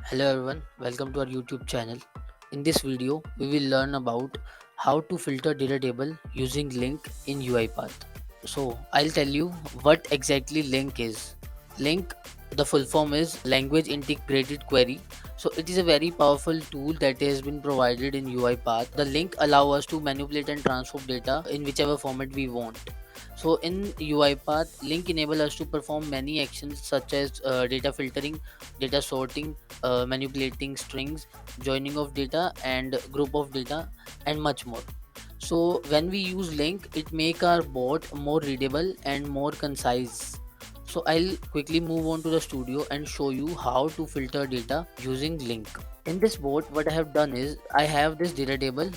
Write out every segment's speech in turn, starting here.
Hello everyone, welcome to our YouTube channel. In this video, we will learn about how to filter data table using LINQ in UiPath. So I'll tell you what exactly LINQ is. LINQ, the full form is Language Integrated Query. So it is a very powerful tool that has been provided in UiPath. The LINQ allow us to manipulate and transform data in whichever format we want. So in UiPath, LINQ enable us to perform many actions such as data filtering, data sorting, manipulating strings, joining of data and group of data, and much more. So when we use LINQ, it make our bot more readable and more concise. So I'll quickly move on to the studio and show you how to filter data using LINQ. In this bot, what I have done is I have this data table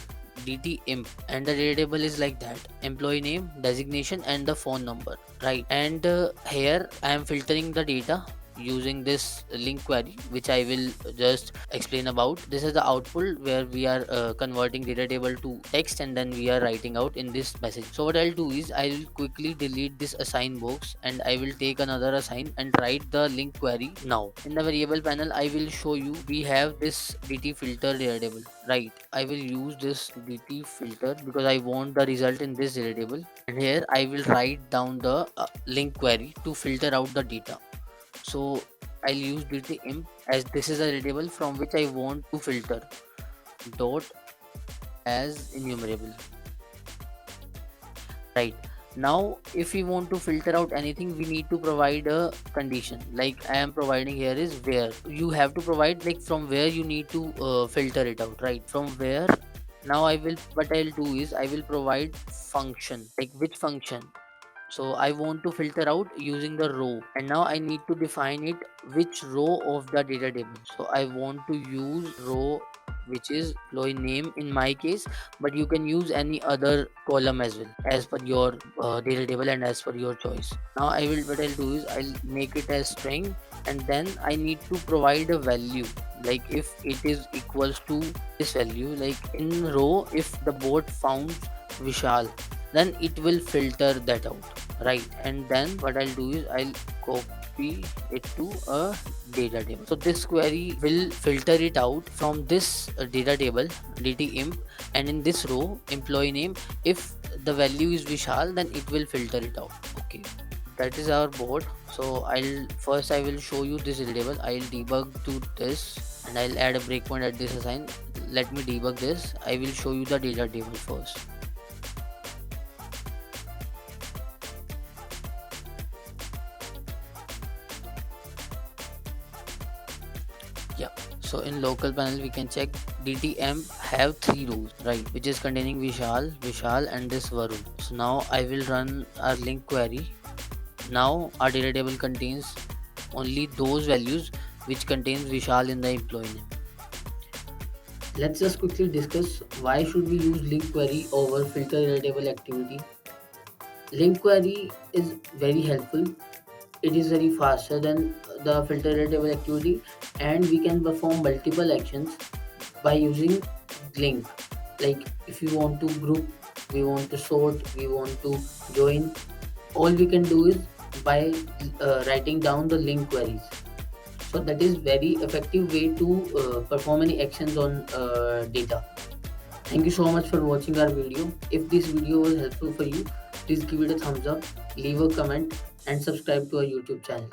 DTIMP, and the data table is like that: employee name, designation, and the phone number, right? And here I am filtering the data using this LINQ query, which I will just explain about. This is the output where we are converting data table to text, and then we are writing out in this message. So what I'll do is I will quickly delete this assign box, and I will take another assign and write the LINQ query. Now in the variable panel, I will show you we have this DT filter data table, right? I will use this DT filter because I want the result in this data table, and here I will write down the LINQ query to filter out the data. So I'll use DTIMP as this is a table from which I want to filter dot as enumerable. Right. Now if we want to filter out anything, we need to provide a condition like I am providing here is where. You have to provide like from where you need to filter it out, right? From where. Now what I'll do is I will provide function, like which function. So I want to filter out using the row, and now I need to define it which row of the data table. So I want to use row which is employee name in my case, but you can use any other column as well as per your data table and as per your choice. Now what I'll do is I'll make it as string, and then I need to provide a value, like if it is equals to this value, like in row if the bot found Vishal, then it will filter that out, right? And then what I'll do is I'll copy it to a data table. So this query will filter it out from this data table DTIMP, and in this row employee name, if the value is Vishal, then it will filter it out. Okay, that is our board. So I will show you this data table. I'll debug to this, and I'll add a breakpoint at this assign. Let me debug this. I will show you the data table first. Yeah, so in local panel we can check DTM have 3 rows, right, which is containing Vishal and this Varun. So now I will run our LINQ query. Now our data table contains only those values which contains Vishal in the employee name. Let's just quickly discuss why should we use LINQ query over filter data table activity. LINQ query is very helpful. It is very faster than the filter data table activity, and we can perform multiple actions by using LINQ. Like if we want to group, we want to sort, we want to join, all we can do is by writing down the LINQ queries. So that is very effective way to perform any actions on data. Thank you so much for watching our video. If this video was helpful for you, please give it a thumbs up, leave a comment, and subscribe to our YouTube channel.